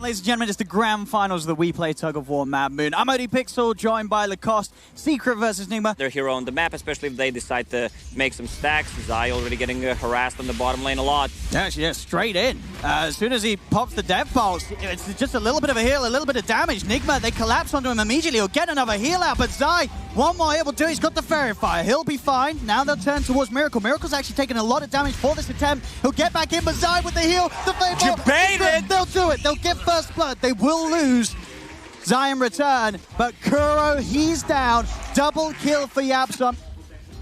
ladies and gentlemen. It's the grand finals of the WEPLAY Tug of War Mad Moon. I'm ODPixel, joined by Lacoste. Secret versus NIGMA. Their hero on the map, especially if they decide to make some stacks. Zai already getting harassed on the bottom lane a lot. Yeah, straight in. As soon as he pops the death pulse, it's just a little bit of a heal, a little bit of damage. NIGMA, they collapse onto him immediately. He'll get another heal out, but Zai, one more hit will do. He's got the Fairy Fire. He'll be fine. Now they'll turn towards Miracle. Miracle's actually taking a lot of damage for this attempt. He'll get back in, but Zai with the heal. The Flame They'll do it. They'll get first blood. They will lose. Zai in return, but Kuro, he's down. Double kill for Yapson.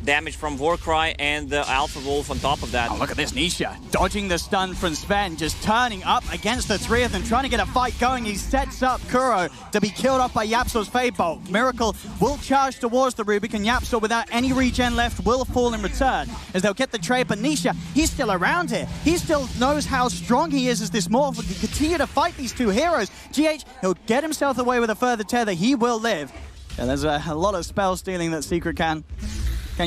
Damage from Warcry and the Alpha Wolf on top of that. Oh, look at this, Nisha. Dodging the stun from Sven, just turning up against the three of them, trying to get a fight going. He sets up Kuro to be killed off by Yapsor's Fade Bolt. Miracle will charge towards the Rubik, and Yapsor, without any regen left, will fall in return, as they'll get the trade. But Nisha, he's still around here. He still knows how strong he is as this morph. He can continue to fight these two heroes. GH, he'll get himself away with a further tether. He will live. Yeah, there's a lot of spell stealing that Secret can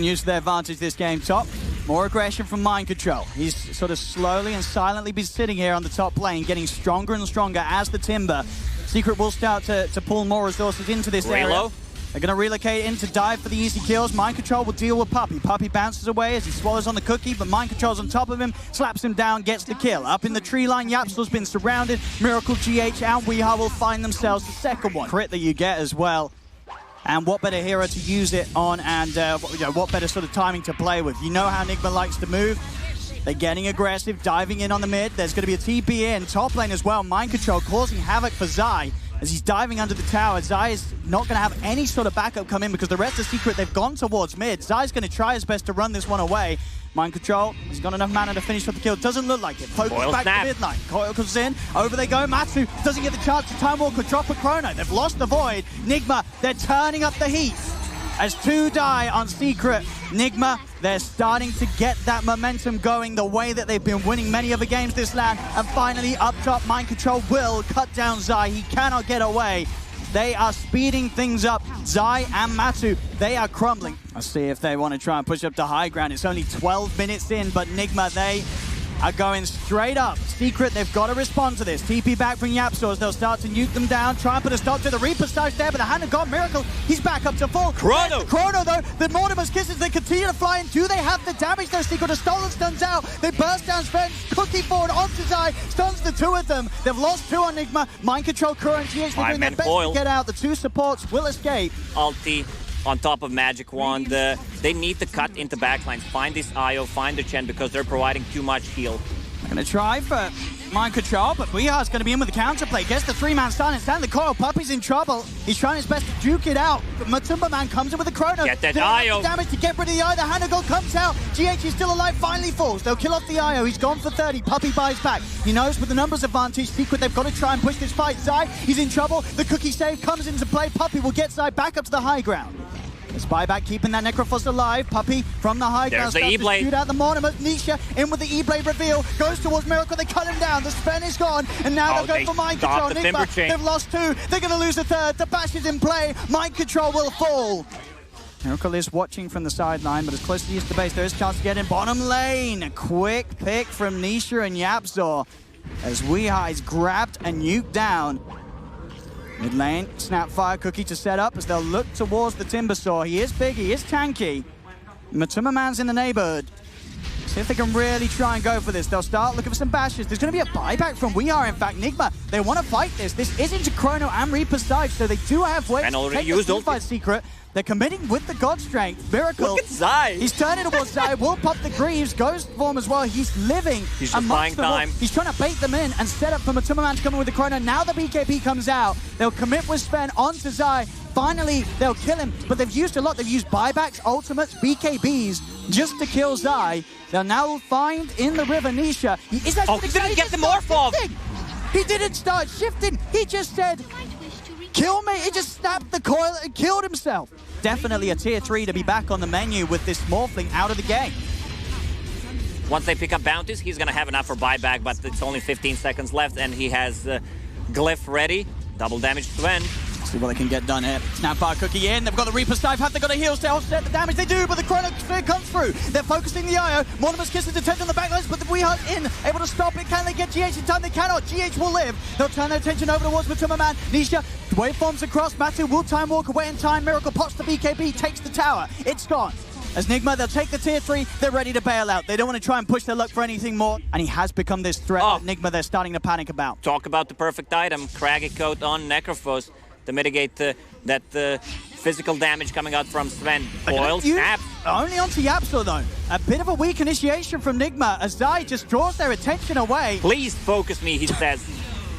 use to their advantage this game. Top, more aggression from Mind Control. He's sort of slowly and silently been sitting here on the top lane, getting stronger and stronger as the Timber. Secret will start to pull more resources into this area. They're going to relocate in to dive for the easy kills. Mind Control will deal with Puppey. Puppey bounces away as he swallows on the cookie, but Mind Control's on top of him, slaps him down, gets the kill. Up in the tree line, Yapsor's been surrounded. Miracle, GH, and Weeha will find themselves the second one. Crit that you get as well. And what better hero to use it on, and what better sort of timing to play with. You know how NIGMA likes to move. They're getting aggressive, diving in on the mid. There's going to be a TP in, top lane as well. Mind Control causing havoc for Zai as he's diving under the tower. Zai is not going to have any sort of backup come in because the rest of Secret, they've gone towards mid. Zai's going to try his best to run this one away. Mind Control, he's got enough mana to finish off the kill. Doesn't look like it. Focus back to midline. Coil comes in. Over they go. Matsu doesn't get the chance to Time Walker, drop a Chrono. They've lost the Void. NIGMA, they're turning up the heat. As two die on Secret, NIGMA, they're starting to get that momentum going the way that they've been winning many other games this land. And finally, up top, Mind Control will cut down Zai. He cannot get away. They are speeding things up. Zai and Matsu, they are crumbling. Let's see if they want to try and push up to high ground. It's only 12 minutes in, but NIGMA, they are going straight up. Secret, they've got to respond to this. TP back from Yapsor as they'll start to nuke them down. Try and put a stop to the Reaper Stage there, but the Hand of God Miracle, he's back up to full. Chrono! Chrono, though, the Mortimer's Kisses, they continue to fly in. Do they have the damage, though? Secret, a stolen stuns out. They burst down Sven, cookie forward onto Zai, stuns the two of them. They've lost two on NIGMA. Mind Control, Kuro, and GH, they're doing their best to get out. The two supports will escape. Ulti on top of Magic Wand. They need to cut into backlines, find this IO, find the Chen, because they're providing too much heal. They're going to try for Mind Control, but Weeha's going to be in with the counterplay. Gets the three-man stun and stand the coil. Puppey's in trouble. He's trying his best to juke it out. But Matumba Man comes in with a Chrono. Get that IO. Damage to get rid of the IO. The Hand of God comes out. GH is still alive, finally falls. They'll kill off the IO. He's gone for 30. Puppey buys back. He knows with the numbers advantage, Secret, they've got to try and push this fight. Zai, he's in trouble. The cookie save comes into play. Puppey will get Zai back up to the high ground. The Spyback keeping that Necrophos alive. Puppey from the high ground. There's the E-Blade. Shoot out the Mortimer. Nisha in with the E-Blade reveal. Goes towards Miracle. They cut him down. The Sven is gone. And now they'll go for Mind Control. NIGMA, they've lost two. They're going to lose a third. The Bash is in play. Mind Control will fall. Miracle is watching from the sideline, but as close as he is to the base, there is a chance to get in. Bottom lane. A quick pick from Nisha and Yapsor as Weeha is grabbed and nuked down. Mid lane, Snapfire Cookie to set up as they'll look towards the Timbersaw. He is big, he is tanky. Matuma Man's in the neighborhood. See if they can really try and go for this. They'll start looking for some bashes. There's going to be a buyback from Weeha, in fact. NIGMA, they want to fight this. This isn't a Chrono and Reaper's side, so they do have ways to take the fight. Secret. They're committing with the God Strength. Miracle. Look at Zai. He's turning towards Zai. Will pop the Greaves. Goes for him as well. He's living. He's just buying time. He's trying to bait them in and set up for Matuma Man to come in with the Chrono. Now the BKB comes out. They'll commit with Sven onto Zai. Finally, they'll kill him. But they've used a lot. They've used buybacks, ultimates, BKBs just to kill Zai. They'll now find in the river Nisha. He is actually he didn't get the morph off. He didn't start shifting. He just said, kill me. He just snapped the coil and killed himself. Definitely a tier 3 to be back on the menu with this Morphling out of the game. Once they pick up bounties, he's going to have enough for buyback, but it's only 15 seconds left, and he has Glyph ready. Double damage to Sven. See what they can get done here. Snapfire Cookie in. They've got the Reaper Scythe. Have they got a heal to offset the damage? They do, but the Chrono Sphere comes through. They're focusing the IO. Mortimer's Kiss is detected on the backlines, but the Weeheart in. Able to stop it. Can they get GH in time? They cannot. GH will live. They'll turn their attention over towards Matuma Man. Nisha waveforms across. Matthew will time walk away in time. Miracle pops the BKB. Takes the tower. It's gone. As NIGMA, they'll take the tier 3, they're ready to bail out. They don't want to try and push their luck for anything more. And he has become this threat that NIGMA they're starting to panic about. Talk about the perfect item, Craggy Coat on Necrophos to mitigate that physical damage coming out from Sven. Foil, snap. Only onto Yapso though. A bit of a weak initiation from NIGMA as Zai just draws their attention away. Please focus me, he says.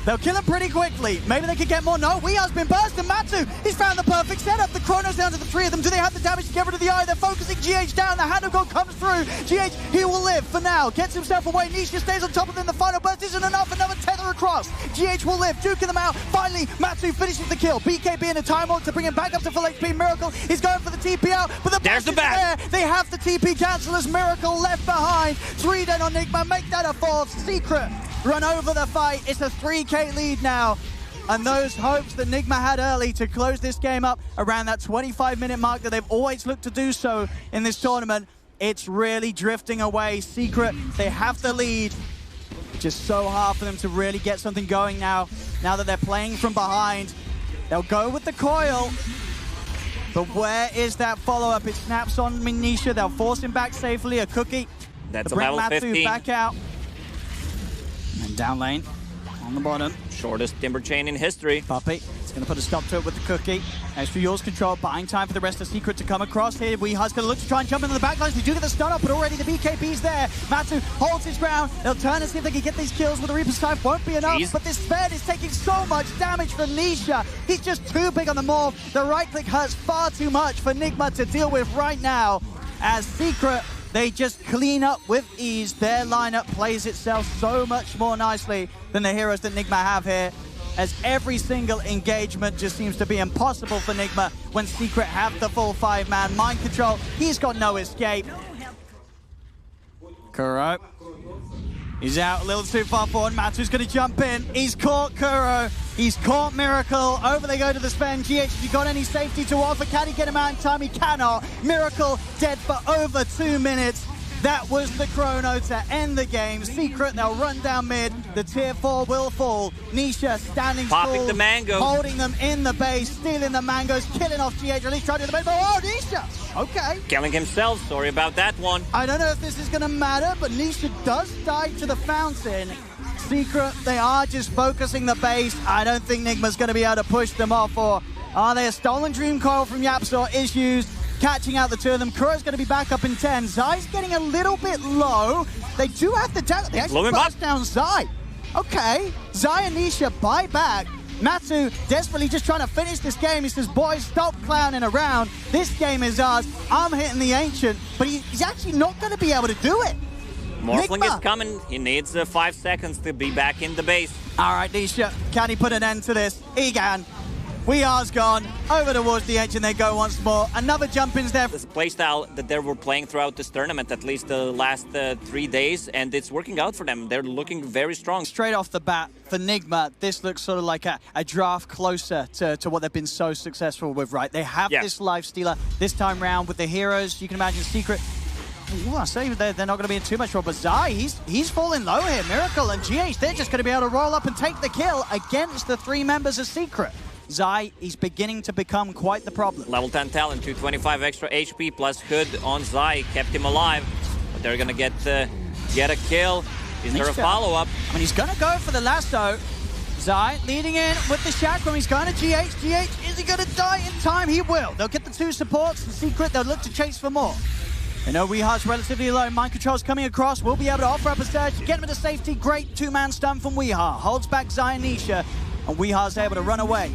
They'll kill him pretty quickly. Maybe they could get more. No, Weehar's been burst, and Matsu, he's found the perfect setup. The Chrono's down to the 3 of them. Do they have the damage to get rid of the eye? They're focusing GH down. The Hand of God comes through. GH, he will live for now. Gets himself away. Nisha stays on top of them. The final burst isn't enough. Another tether across. GH will live. Duking them out. Finally, Matsu finishes the kill. BKB in a time walk to bring him back up to full HP. Miracle, he's going for the TP out, but the there's the back. There. They have the TP cancel as Miracle left behind. 3 dead on NIGMA. Make that a 4th. Secret run over the fight. It's a 3K lead now. And those hopes that NIGMA had early to close this game up around that 25-minute mark that they've always looked to do so in this tournament, it's really drifting away. Secret, they have the lead. Just so hard for them to really get something going now that they're playing from behind. They'll go with the coil. But where is that follow-up? It snaps on Nisha. They'll force him back safely. A Cookie. That's a level 15. Back out. And down lane, on the bottom. Shortest Timber Chain in history. Puppey, it's going to put a stop to it with the Cookie. Extra Yours control, buying time for the rest of Secret to come across here. Weehar's going to look to try and jump into the backlines. They do get the stun up, but already the BKB's there. Matsu holds his ground. They'll turn and see if they can get these kills with the Reaper's Scythe. Won't be enough, but this Sven is taking so much damage from Nisha. He's just too big on the morph. The right click hurts far too much for NIGMA to deal with right now. As Secret, they just clean up with ease. Their lineup plays itself so much more nicely than the heroes that NIGMA have here, as every single engagement just seems to be impossible for NIGMA when Secret have the full 5-man mind control. He's got no escape. Kuro. He's out a little too far forward. Matsu's going to jump in. He's caught Kuro. He's caught Miracle. Over they go to the Sven. GH, have you got any safety to offer? Can he get him out in time? He cannot. Miracle dead for over 2 minutes. That was the Chrono to end the game. Secret, they'll run down mid. The tier 4 will fall. Nisha standing popping tall, the mango, holding them in the base, stealing the mangoes, killing off GH. At least trying to do the base. Oh, Nisha! Okay. Killing himself. Sorry about that one. I don't know if this is going to matter, but Nisha does die to the fountain. Secret, they are just focusing the base. I don't think NIGMA's going to be able to push them off. Or are they a stolen Dream Coil from Yapso is used, catching out the 2 of them. Kuro's going to be back up in 10. Zai's getting a little bit low. They do have the down. They actually burst down Zai. Okay. Zai and Nisha buy back. Matsu desperately just trying to finish this game. He says, boys, stop clowning around. This game is ours. I'm hitting the Ancient, but he's actually not going to be able to do it. Morphling is coming. He needs 5 seconds to be back in the base. All right, Nisha, can he put an end to this? He can. Weehar's gone. Over towards the Ancient they go once more. Another jump in's there. This playstyle that they were playing throughout this tournament, at least the last 3 days, and it's working out for them. They're looking very strong. Straight off the bat, for NIGMA, this looks sort of like a draft closer to what they've been so successful with, right? They have this life stealer this time round with the heroes. You can imagine Secret. Ooh, I say they're not going to be in too much trouble. But Zai, he's falling low here. Miracle and GH, they're just going to be able to roll up and take the kill against the 3 members of Secret. Zai, he's beginning to become quite the problem. Level 10 talent, 225 extra HP plus Hood on Zai, kept him alive. But they're going to get a kill. Is there a follow-up? I mean, he's going to go for the lasso. Zai leading in with the chakram. He's going to GH. GH, is he going to die in time? He will. They'll get the 2 supports. The Secret, they'll look to chase for more. They know Weehar's relatively low. Mind control's coming across. We'll be able to offer up a surge. Get him into safety. Great 2-man stun from Weehar. Holds back Zai and Nisha. And Weehar's able to run away.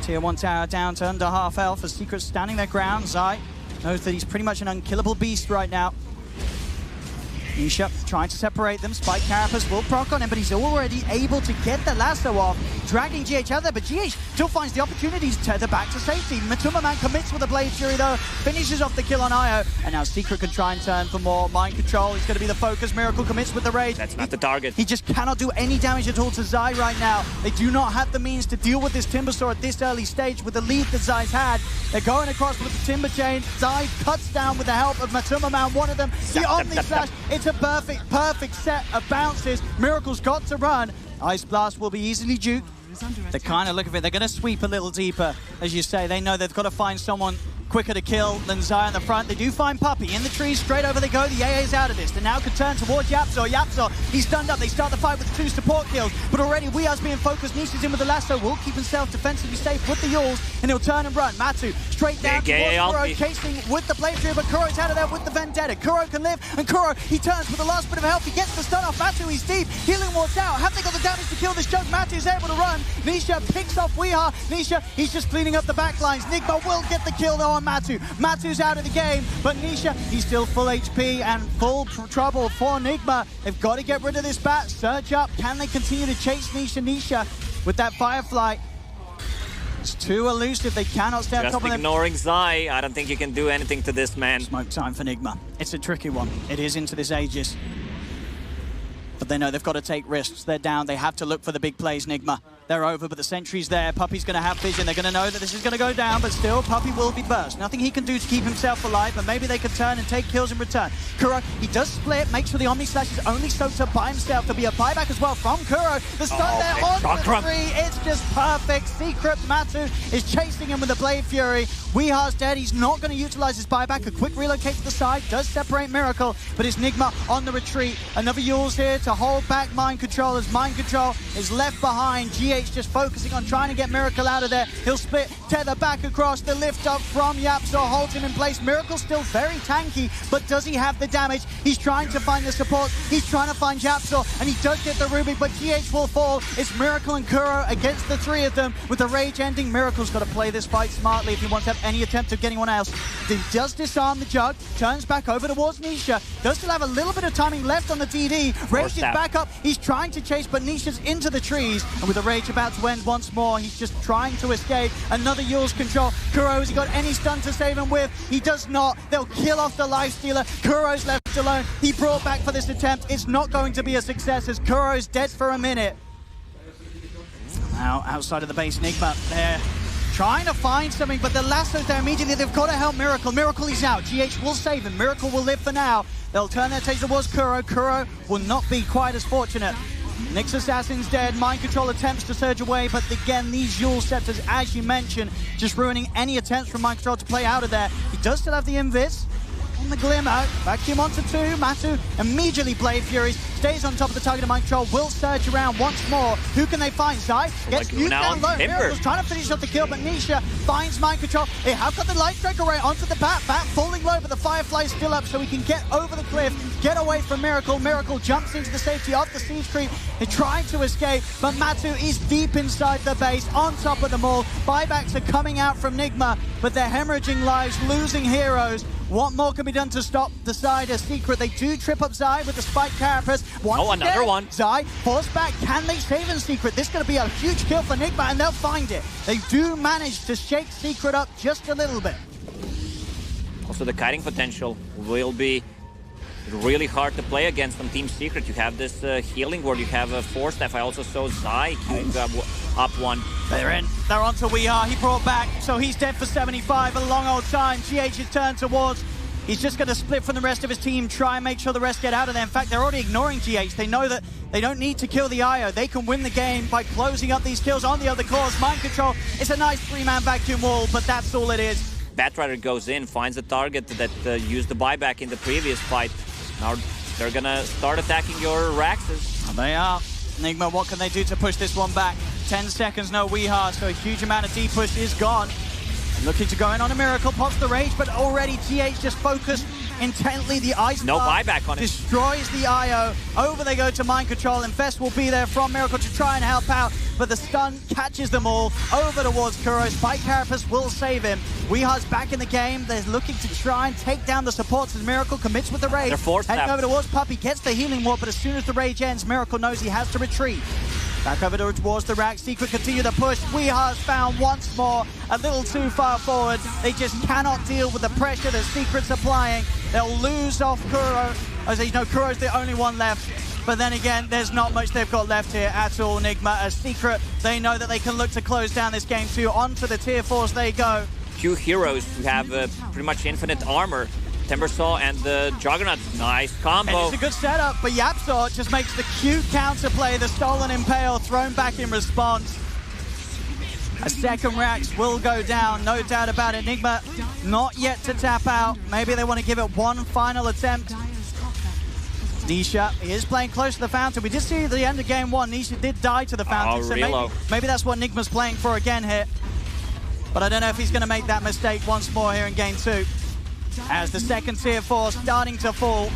Tier 1 tower down to under half health as Secret standing their ground. Zai knows that he's pretty much an unkillable beast right now. Nisha trying to separate them. Spike Carapace will proc on him, but he's already able to get the lasso off, dragging GH out there, but GH still finds the opportunity to tether back to safety. Matuma Man commits with a Blade Fury though, finishes off the kill on Io, and now Secret can try and turn for more. Mind Control is going to be the focus. Miracle commits with the Rage. That's not the target. He just cannot do any damage at all to Zai right now. They do not have the means to deal with this Timbersaw at this early stage with the lead that Zai's had. They're going across with the Timber Chain. Zai cuts down with the help of Matuma Man, one of them. The Omni Slash, it's a perfect set of bounces. Miracle's got to run. Ice Blast will be easily duped. They kind of look at it. They're going to sweep a little deeper. As you say, they know they've got to find someone quicker to kill than Zai on the front. They do find Puppey in the trees. Straight over they go. The AA's out of this. They now can turn towards Yapzor. Yapzor, he's stunned up. They start the fight with 2 support kills. But already Weehar's being focused. Nisha's in with the lasso. Will keep himself defensively safe with the Yules. And he'll turn and run. Matu straight down towards Kuro, chasing with the Blade Fury. But Kuro's out of there with the Vendetta. Kuro can live. And Kuro, he turns with the last bit of health. He gets the stun off Matu. He's deep. Healing Ward's out. Have they got the damage to kill this Jug? Matu's able to run. Nisha picks off Weehar. Nisha, he's just cleaning up the back lines. NIGMA will get the kill though on Matu. Matu's out of the game, but Nisha, he's still full HP and full trouble for NIGMA. They've got to get rid of this bat. Surge up. Can they continue to chase Nisha? Nisha with that Firefly. It's too elusive. They cannot stay on top of them. Just ignoring Zai. I don't think you can do anything to this man. Smoke time for NIGMA. It's a tricky one. It is into this Aegis. But they know they've got to take risks. They're down. They have to look for the big plays, NIGMA. They're over, but the sentry's there. Puppey's going to have vision. They're going to know that this is going to go down, but still, Puppey will be burst. Nothing he can do to keep himself alive, but maybe they can turn and take kills in return. Kuro, he does split, makes sure the Omni Slash is only soaked up by himself. There'll be a buyback as well from Kuro. The stun there on the 3. It's just perfect. Secret Matu is chasing him with the Blade Fury. Weehar's dead. He's not going to utilize his buyback. A quick relocate to the side does separate Miracle, but it's NIGMA on the retreat. Another Yules here to hold back Mind Control as Mind Control is left behind. GH just focusing on trying to get Miracle out of there. He'll split, tether back across. The lift up from Yapzor holds him in place. Miracle's still very tanky, but does he have the damage? He's trying to find the support. He's trying to find Yapzor, and he does get the Rubik, but GH will fall. It's Miracle and Kuro against the 3 of them. With the rage ending, Miracle's got to play this fight smartly if he wants to have any attempt of getting one else. He does disarm the Jug, turns back over towards Nisha. Does still have a little bit of timing left on the DD. Rage is back up. He's trying to chase, but Nisha's into the trees. And with the Rage about to end once more, he's just trying to escape. Another Yules control. Kuro, has he got any stun to save him with? He does not. They'll kill off the Lifestealer. Kuro's left alone. He brought back for this attempt. It's not going to be a success as Kuro's dead for a minute. Now, outside of the base, NIGMA there. Trying to find something, but the lasso's there immediately. They've got to help Miracle. Miracle is out. GH will save him. Miracle will live for now. They'll turn their taste towards Kuro. Kuro will not be quite as fortunate. Nyx Assassin's dead. Mind Control attempts to surge away, but again, these Yules Scepters, as you mentioned, just ruining any attempts from Mind Control to play out of there. He does still have the Invis. On the Glimmer, vacuum onto 2, Matu immediately Blade Furies, stays on top of the target of Mind Control, will surge around once more. Who can they find? Zai gets nuked down low. Miracle's trying to finish off the kill, but Nisha finds Mind Control. They have got the Light Strike array onto the bat. Bat falling low, but the Firefly's still up, so he can get over the cliff, get away from Miracle. Miracle jumps into the safety of the Siege Creep. They're trying to escape, but Matu is deep inside the base, on top of them all. Buybacks are coming out from NIGMA, but they're hemorrhaging lives, losing heroes. What more can be done to stop the side of Secret? They do trip up Zai with the Spike Carapace. Another one. Zai forced back. Can they save in Secret? This is going to be a huge kill for NIGMA, and they'll find it. They do manage to shake Secret up just a little bit. Also, the kiting potential will be really hard to play against on Team Secret. You have this healing where you have a Force Staff. I also saw Zai queuing up one. They're in. They're on to Weehar. He brought back, so he's dead for 75. A long old time. GH is turned towards. He's just going to split from the rest of his team, try and make sure the rest get out of there. In fact, they're already ignoring GH. They know that they don't need to kill the IO. They can win the game by closing up these kills on the other cores. Mind Control, it's a nice 3-man vacuum wall, but that's all it is. Batrider goes in, finds a target that used the buyback in the previous fight. Now they're going to start attacking your Raxes. And they are. NIGMA, what can they do to push this one back? 10 seconds, no Weehar, so a huge amount of D-push is gone. Looking to go in on a Miracle, pops the Rage, but already GH just focused intently. The Ice No Blast buyback on it. destroys the IO. Over they go to Mind Control. Infest will be there from Miracle to try and help out, but the stun catches them all. Over towards Kuro. Spike Carapace will save him. Weeha's back in the game. They're looking to try and take down the supports as Miracle commits with the Rage. They're forced Heading now. over towards Puppey, gets the healing ward, but as soon as the Rage ends, Miracle knows he has to retreat. Back over towards the rack. Secret continue to push. Weeha's found once more. A little too far forward. They just cannot deal with the pressure that Secret's applying. They'll lose off Kuro. As you know, Kuro's the only one left. But then again, there's not much they've got left here at all, NIGMA. As Secret, they know that they can look to close down this game too. Onto the tier 4s they go. Few heroes who have pretty much infinite armor. Timbersaw and the Juggernaut. Nice combo. And it's a good setup, but YapzOr just makes the cute counterplay. The Stolen Impale thrown back in response. A second Rax will go down, no doubt about it. NIGMA not yet to tap out. Maybe they want to give it one final attempt. Nisha, he is playing close to the fountain. We did see at the end of game 1, Nisha did die to the fountain. So maybe that's what NIGMA's playing for again here. But I don't know if he's going to make that mistake once more here in game 2. As the second tier 4 starting to fall.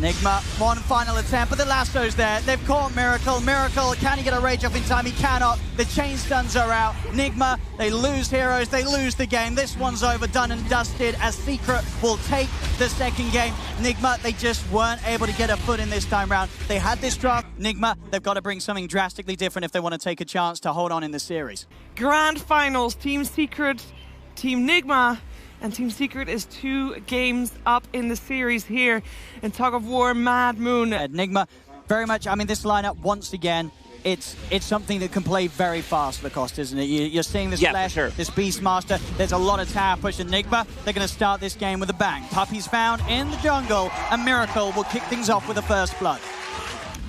NIGMA, one final attempt, but the lasso's there. They've caught Miracle. Miracle, can he get a rage off in time? He cannot. The chain stuns are out. NIGMA, they lose heroes, they lose the game. This one's over, done and dusted, as Secret will take the second game. NIGMA, they just weren't able to get a foot in this time round. They had this draft. NIGMA, they've got to bring something drastically different if they want to take a chance to hold on in the series. Grand Finals, Team Secret, Team NIGMA. And Team Secret is 2 games up in the series here in Tug of War Mad Moon. NIGMA, very much, I mean, this lineup, once again, it's something that can play very fast, Lacoste, isn't it? You're seeing this Flash, sure. this Beastmaster. There's a lot of tower push in NIGMA. They're going to start this game with a bang. Puppey's found in the jungle, and Miracle will kick things off with a first blood.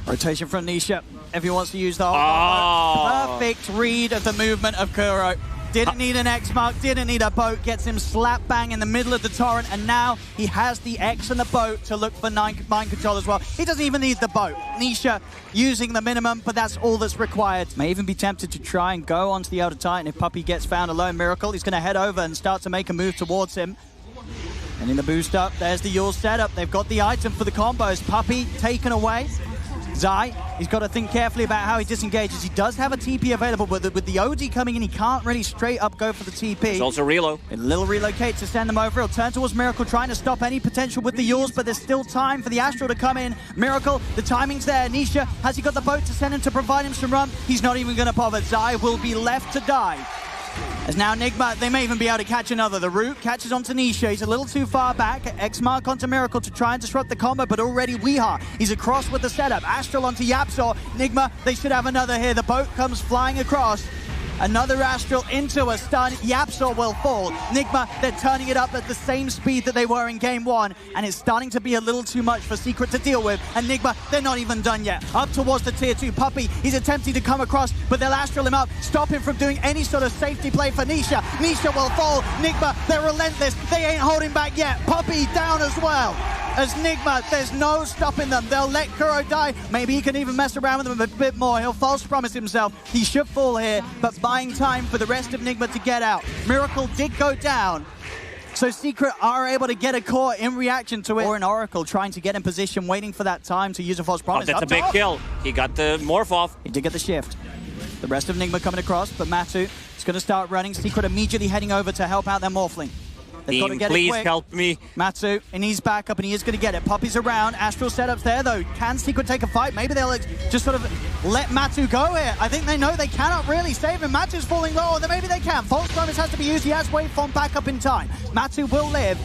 Rotation from Nisha, if he wants to use the whole perfect read of the movement of Kuro. Didn't need an X mark, didn't need a boat, gets him slap bang in the middle of the torrent, and now he has the X and the boat to look for mind control as well. He doesn't even need the boat. Nisha using the minimum, but that's all that's required. May even be tempted to try and go onto the Elder Titan if Puppey gets found alone. Miracle, he's going to head over and start to make a move towards him. And in the boost up, there's the Yule setup. They've got the item for the combos. Puppey taken away. Zai, he's got to think carefully about how he disengages. He does have a TP available, but with the OD coming in, he can't really straight up go for the TP. There's also reload. A little relocate to send them over. He'll turn towards Miracle, trying to stop any potential with the Yules, but there's still time for the Astral to come in. Miracle, the timing's there. Nisha, has he got the boat to send him to provide him some run? He's not even going to bother. Zai will be left to die. As now NIGMA, they may even be able to catch another. The root catches onto Nisha. He's a little too far back. X mark onto Miracle to try and disrupt the combo, but already Weeha, he's across with the setup. Astral onto YapzOr. NIGMA, they should have another here. The boat comes flying across. Another Astral into a stun. YapzOr will fall. NIGMA, they're turning it up at the same speed that they were in game 1, and it's starting to be a little too much for Secret to deal with. And NIGMA, they're not even done yet. Up towards the tier 2 Puppey. He's attempting to come across, but they'll Astral him up, stop him from doing any sort of safety play for Nisha. Nisha will fall. NIGMA, they're relentless. They ain't holding back yet. Puppey down as well. As NIGMA, there's no stopping them. They'll let Kuro die. Maybe he can even mess around with them a bit more. He'll false promise himself. He should fall here, but buying time for the rest of NIGMA to get out. Miracle did go down, so Secret are able to get a core in reaction to it. Or an Oracle trying to get in position, waiting for that time to use a false promise. That's a big kill. He got the morph off. He did get the shift. The rest of NIGMA coming across, but Matu is going to start running. Secret immediately heading over to help out their Morphling. They've got to get please it quick. help me. Matsu, and he's back up, and he is going to get it. Puppey's around. Astral setups there, though. Can Secret take a fight? Maybe they'll just sort of let Matsu go here. I think they know they cannot really save him. Matsu's falling low, or then maybe they can. False promise has to be used. He has waveform back up in time. Matsu will live.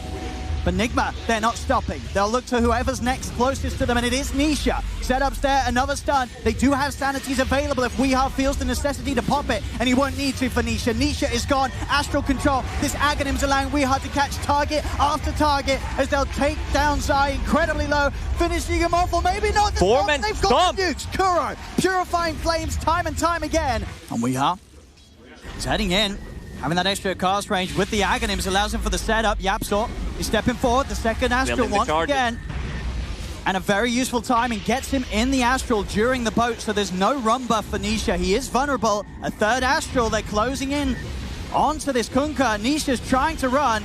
But NIGMA, they're not stopping. They'll look to whoever's next closest to them, and it is Nisha. Setups there, another stun. They do have sanities available if Weeha feels the necessity to pop it, and he won't need to for Nisha. Nisha is gone. Astral control. This Aghanim's allowing Weeha to catch target after target as they'll take down Zai incredibly low, finishing him off, or maybe not. Foreman, they've got the nukes. Kuro, purifying flames time and time again. And Weeha is heading in. Having that extra cast range with the Aghanims allows him for the setup. YapzOr is stepping forward. The second Astral once again. And a very useful timing gets him in the Astral during the boat, so there's no run buff for Nisha. He is vulnerable. A third Astral, they're closing in onto this Kunkka. Nisha's trying to run.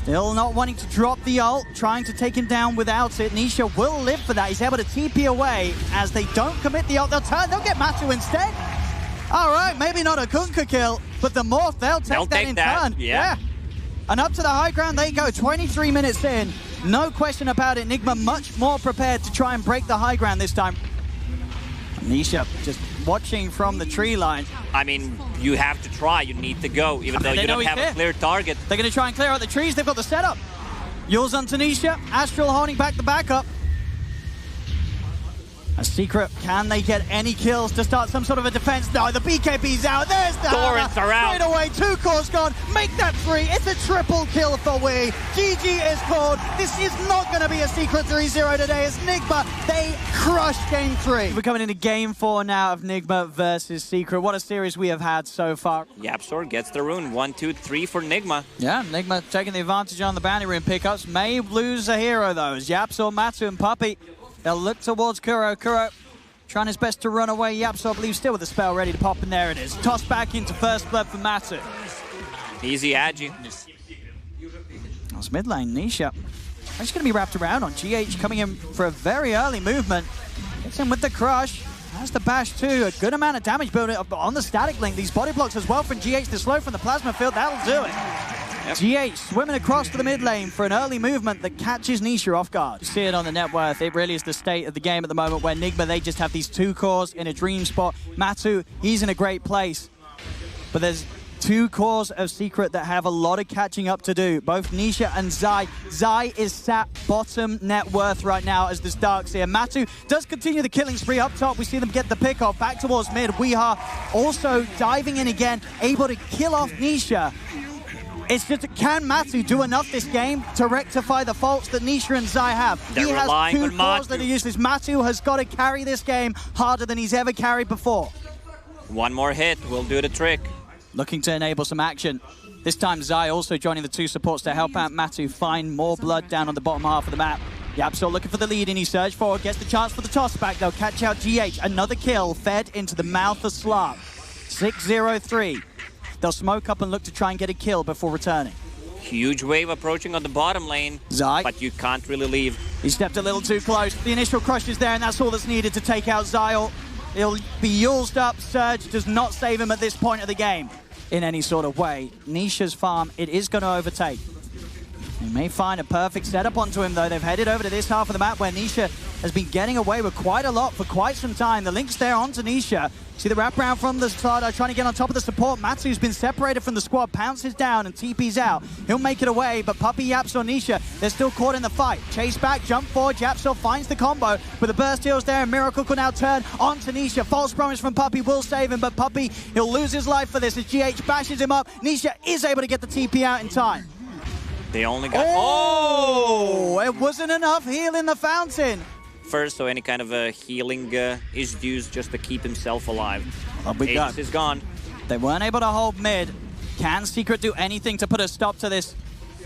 Still not wanting to drop the ult, trying to take him down without it. Nisha will live for that. He's able to TP away. As they don't commit the ult, they'll turn. They'll get Matu instead. All right, maybe not a Kunkka kill, but the Morph, they'll take that in turn. Yeah. And up to the high ground they go, 23 minutes in. No question about it. NIGMA much more prepared to try and break the high ground this time. Nisha just watching from the tree line. I mean, you have to try. You need to go, even though you don't have a clear target. They're going to try and clear out the trees. They've got the setup. Yule's on Tanisha. Astral holding back the backup. A Secret, can they get any kills to start some sort of a defense? No, the BKB's out. There's the Torrents are out. Straight away, 2 cores gone. Make that 3. It's a triple kill for We. GG is called. This is not going to be a Secret 3-0 today. It's NIGMA. They crushed game 3. We're coming into game 4 now of NIGMA versus Secret. What a series we have had so far. YapzOr gets the rune. 1, 2, 3 for NIGMA. Yeah, NIGMA taking the advantage on the bounty rune pickups. May lose a hero though, as YapzOr, Matu and Puppey. They'll look towards Kuro. Kuro trying his best to run away. YapzOr, I believe, still with the spell ready to pop, and there it is. Tossed back into first blood for Matu. Easy Agi. That's mid lane, Nisha. He's going to be wrapped around on GH, coming in for a very early movement. Gets in with the crush. Has the bash too. A good amount of damage building up on the static link. These body blocks as well from GH. The slow from the plasma field, that'll do it. Yep. GH swimming across to the mid lane for an early movement that catches Nisha off guard. You see it on the net worth. It really is the state of the game at the moment where NIGMA, they just have these 2 cores in a dream spot. Matu, he's in a great place. But there's 2 cores of Secret that have a lot of catching up to do. Both Nisha and Zai. Zai is sat bottom net worth right now as this Dark's here. Matu does continue the killing spree up top. We see them get the pick off back towards mid. Weeha also diving in again, able to kill off Nisha. It's just, can Matu do enough this game to rectify the faults that Nisha and Zai have? They're he has relying 2 on cores that are useless. Matu has got to carry this game harder than he's ever carried before. 1 more hit will do the trick. Looking to enable some action. This time Zai also joining the 2 supports to help out Matu find more blood down on the bottom half of the map. YapzOr looking for the lead and he surged forward, gets the chance for the toss back. They'll catch out GH. Another kill fed into the mouth of Slark. 6-0-3. They'll smoke up and look to try and get a kill before returning. Huge wave approaching on the bottom lane, Zai. but you can't really leave. He stepped a little too close. The initial crush is there, and that's all that's needed to take out Zai. He'll be Yulesed up. Surge does not save him at this point of the game in any sort of way. Nisha's farm, it is going to overtake. They may find a perfect setup onto him, though. They've headed over to this half of the map where Nisha has been getting away with quite a lot for quite some time. The link's there onto Nisha. See the wraparound from the start, trying to get on top of the support. Matu's been separated from the squad, pounces down and TP's out. He'll make it away, but Puppey, YapzOr, Nisha, they're still caught in the fight. Chase back, jump forward, YapzOr finds the combo, but the burst heals there, and Miracle can now turn onto Nisha. False promise from Puppey will save him, but Puppey, he'll lose his life for this as GH bashes him up. Nisha is able to get the TP out in time. They only got... Oh! It wasn't enough heal in the fountain. First, so any kind of a healing is used just to keep himself alive. Aegis is gone. They weren't able to hold mid. Can Secret do anything to put a stop to this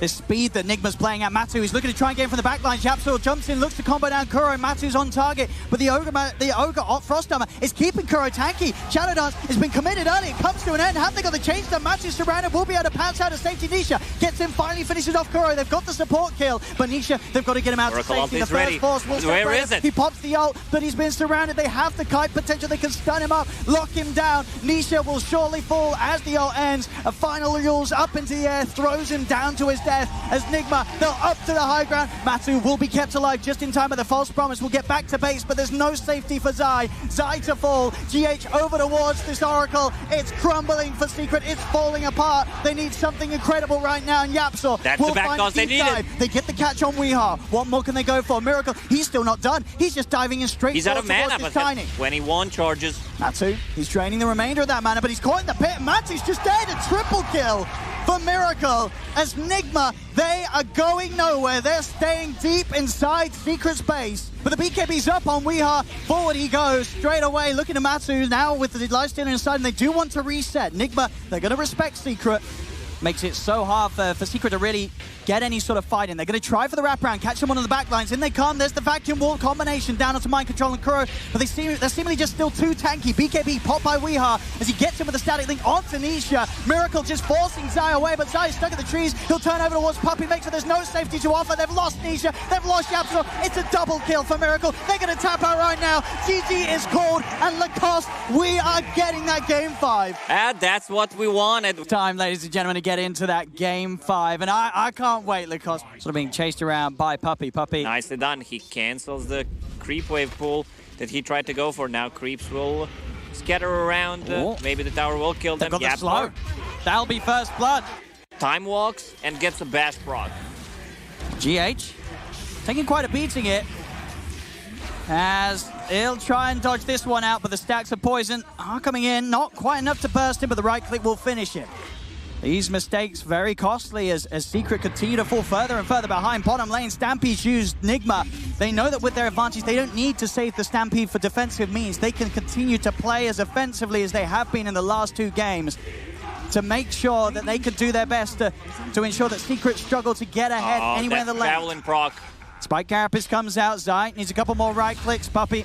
speed that NIGMA's playing at? Matu, he's looking to try and get in from the backline. YapzOr jumps in, looks to combo down Kuro. Matu's on target, but the Ogre Frost Armor is keeping Kuro tanky. Shadow Dance has been committed early. It comes to an end. Have they got the change done? Matu's surrounded. Will be able to pounce out of safety. Nisha gets in, finally finishes off Kuro. They've got the support kill, but Nisha, they've got to get him out to safety. The first force will Where is it? He pops the ult, but he's been surrounded. They have the kite potential. They can stun him up, lock him down. Nisha will surely fall as the ult ends. A final Yules up into the air, throws him down to his death as NIGMA, they'll up to the high ground. Matu will be kept alive just in time, but the false promise will get back to base, but there's no safety for Zai. Zai to fall. GH over towards this Oracle. It's crumbling for Secret. It's falling apart. They need something incredible right now, and YapzOr will find a deep dive. They get the catch on Weeha. What more can they go for? Miracle, he's still not done. He's just diving in straight He's out of mana, but Tiny. 21 charges. Matu, he's draining the remainder of that mana, but he's caught in the pit. Matu's just dead. A triple kill for Miracle as NIGMA, they are going nowhere. They're staying deep inside Secret's base. But the BKB's up on Weeha. Forward he goes straight away, looking at Matu now with the lifesteal inside, and they do want to reset. NIGMA, they're going to respect Secret. makes it so hard for Secret to really get any sort of fight in. They're going to try for the wraparound, catch them on the back lines. In they come. There's the vacuum wall combination down onto Mind Control and Kuro, but they're seemingly just still too tanky. BKB popped by Weeha as he gets him with the static link onto Nisha. Miracle just forcing Zai away, but Zai is stuck in the trees. He'll turn over towards Puppey, makes sure there's no safety to offer. They've lost Nisha, they've lost Yapsor. It's a double kill for Miracle. They're going to tap out right now. GG is called, and Lacoste, we are getting that game 5. And that's what we wanted. Time, ladies and gentlemen, to get into that game 5, and I can't wait. Lacoste sort of being chased around by Puppey. Nicely done. He cancels the creep wave pool that he tried to go for. Now creeps will scatter around. Maybe the tower will kill them. Got the slow. That'll be first blood. Time walks and gets a bash proc. GH taking quite a beating it, as he'll try and dodge this one out, but the stacks of poison are coming in. Not quite enough to burst him, but the right click will finish it. These mistakes very costly as Secret continue to fall further and further behind. Bottom lane, Stampede used NIGMA. They know that with their advantage, they don't need to save the Stampede for defensive means. They can continue to play as offensively as they have been in the last 2 games to make sure that they can do their best to ensure that Secret struggle to get ahead anywhere in the lane. Javelin proc. Spike Carapace comes out. Zai needs a couple more right clicks. Puppey.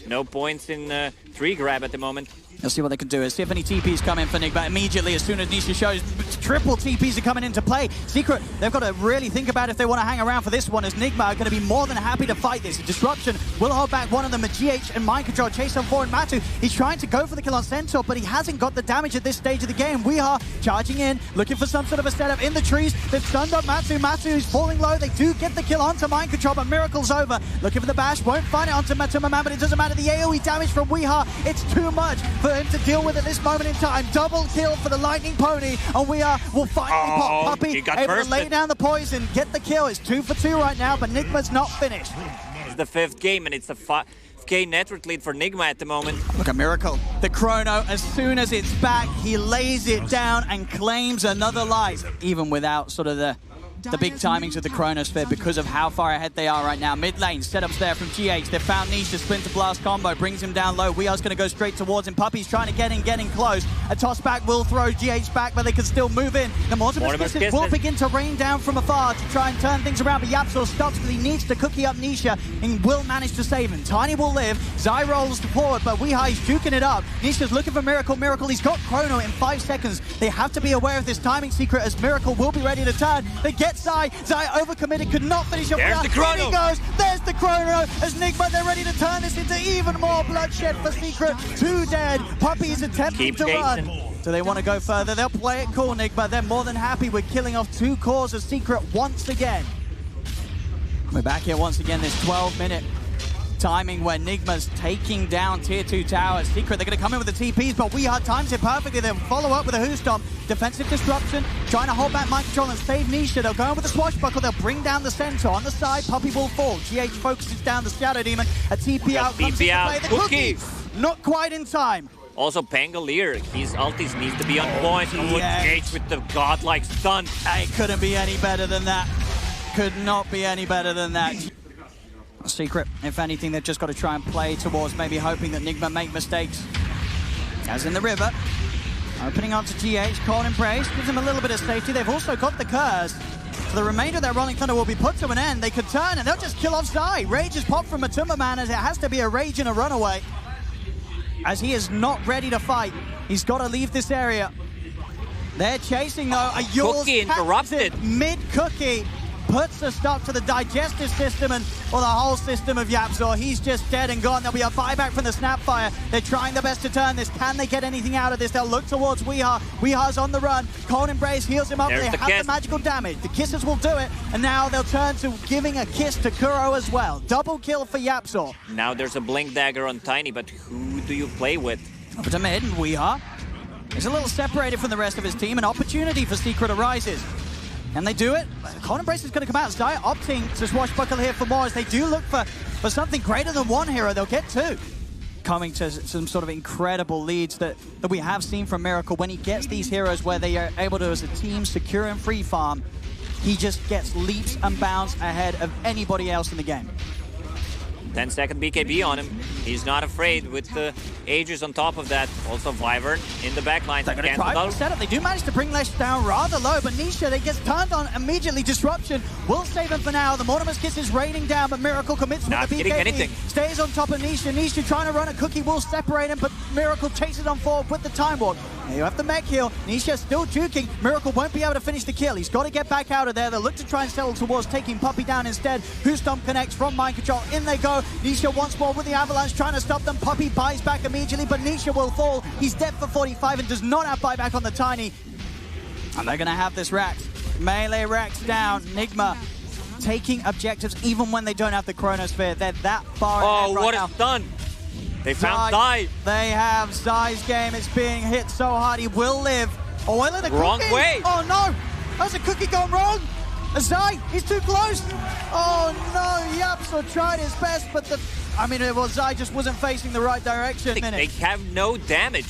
No points in 3 grab at the moment. Let's see what they can do. See if any TPs come in for NIGMA immediately as soon as Nisha shows. Triple TPs are coming into play. Secret, they've got to really think about if they want to hang around for this one, as NIGMA are going to be more than happy to fight this. Disruption will hold back one of them. GH and Mind Control chase on forward. Matu, he's trying to go for the kill on Centaur, but he hasn't got the damage at this stage of the game. We are charging in, looking for some sort of a setup in the trees. They've stunned up Matu. Matu is falling low. They do get the kill onto Mind Control, but Miracle's over. Looking for the bash, won't find it onto Matuma, but it doesn't matter. The AoE damage from Weeha, it's too much for him to deal with at this moment in time. Double kill for the Lightning Pony, and we will finally pop Puppey, able to lay down the poison, get the kill. It's 2 for 2 right now, but NIGMA's not finished. It's the 5th game, and it's a 5K network lead for NIGMA at the moment. Look at Miracle. The Chrono, as soon as it's back, he lays it down and claims another life, even without sort of the big timings of the Chronosphere because of how far ahead they are right now. Mid lane, setups there from GH. They've found Nisha, Splinter Blast combo, brings him down low. Weeha's going to go straight towards him. Puppey's trying to get in, getting close. A toss back will throw GH back, but they can still move in. The Mortimer's Kisses will begin to rain down from afar to try and turn things around, but Yapsor stops, but he needs to cookie up Nisha and will manage to save him. Tiny will live. Zai rolls forward, but Weeha is juking it up. Nisha's looking for Miracle. Miracle, he's got Chrono in 5 seconds. They have to be aware of this timing secret as Miracle will be ready to turn. They get Zai. Zai overcommitted, could not finish up. There's the Chrono. Here he goes. There's the Chrono as NIGMA, they're ready to turn this into even more bloodshed for Secret. 2 dead. Puppey is attempting to run. Do they want to go further? They'll play it cool, NIGMA. They're more than happy with killing off 2 cores of Secret once again. We're back here once again, this 12-minute timing where NIGMA's taking down tier 2 towers. Secret, they're going to come in with the TPs, but Weeha times it perfectly. They'll follow up with a Who Stomp. Defensive disruption, trying to hold back Mind Control and save Nisha. They'll go in with the Swashbuckle. They'll bring down the Centaur. On the side, Puppey will fall. GH focuses down the Shadow Demon. A TP out comes into play. The Cookie, not quite in time. Also, Pangolier, his ultis needs to be on point. GH with the godlike stun. It couldn't be any better than that. Could not be any better than that. Secret, if anything, they've just got to try and play towards maybe hoping that NIGMA make mistakes. As in the river, opening onto GH, Cold Embrace, gives them a little bit of safety. They've also got the Curse. So the remainder of their Rolling Thunder will be put to an end. They could turn and they'll just kill off Zai. Rage is popped from Matuma Man as it has to be a Rage and a runaway. As he is not ready to fight. He's got to leave this area. They're chasing though. A Yule's Cookie interrupted. Mid-Cookie puts a stop to the digestive system and the whole system of Yapsor. He's just dead and gone. There'll be a buyback from the Snapfire. They're trying their best to turn this. Can they get anything out of this? They'll look towards Weeha. Weeha's on the run. Cold Embrace heals him up. They have the magical damage. The kisses will do it. And now they'll turn to giving a kiss to Kuro as well. Double kill for Yapsor. Now there's a Blink Dagger on Tiny, but who do you play with? Up to mid, and Weeha is a little separated from the rest of his team. An opportunity for Secret arises. And they do it. Cold Embrace is going to come out. Zai opting to Swashbuckle here for more as they do look for something greater than 1 hero. They'll get 2. Coming to some sort of incredible leads that we have seen from Miracle. When he gets these heroes where they are able to, as a team, secure and free farm, he just gets leaps and bounds ahead of anybody else in the game. 10-second BKB on him. He's not afraid with the Aegis on top of that. Also Wyvern in the backline. They're going to try to set up. They do manage to bring Lesh down rather low, but Nisha, they gets turned on immediately. Disruption will save him for now. The Mortimer's Kiss is raining down, but Miracle commits with the BKB. Stays on top of Nisha. Nisha trying to run a cookie will separate him, but Miracle chases on forward with the Time Walk. Now you have the mech heal. Nisha still juking. Miracle won't be able to finish the kill. He's got to get back out of there. They'll look to try and settle towards taking Puppey down instead. Who Stomp connects from mind control. In they go. Nisha once more with the Avalanche trying to stop them. Puppey buys back immediately, but Nisha will fall. He's dead for 45 and does not have buyback on the Tiny. And they're going to have this Rax. Melee Rax down. NIGMA taking objectives even when they don't have the Chronosphere. They're that far ahead right now. What a stun! They found Zai. They have Zai's game. It's being hit so hard. He will live. Oh, well, the wrong cookie. way. Oh, no. That's a cookie gone wrong. Zai, he's too close. Oh, no. Yapso tried his best, but Zai just wasn't facing the right direction. They have no damage.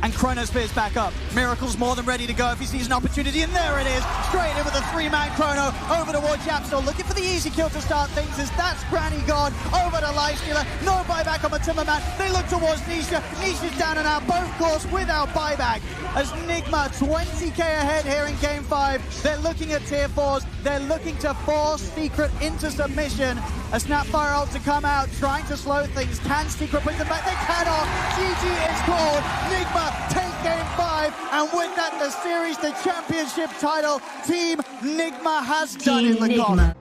And Chronosphere's back up. Miracle's more than ready to go if he sees an opportunity, and there it is. Straight in with a 3-man Chrono over towards Yapso, looking for the easy kill to start things as that's Granny gone. Over to Lifestealer, no buyback on the Timmerman. They look towards Nisha. Nisha's down and out, both course without buyback. As NIGMA 20k ahead here in Game 5. They're looking at tier 4s. They're looking to force Secret into submission. A Snapfire ult to come out, trying to slow things. Can Secret bring them back? They cannot. GG is called. NIGMA take Game 5, and with that, the series, the championship title, Team NIGMA has done in the corner.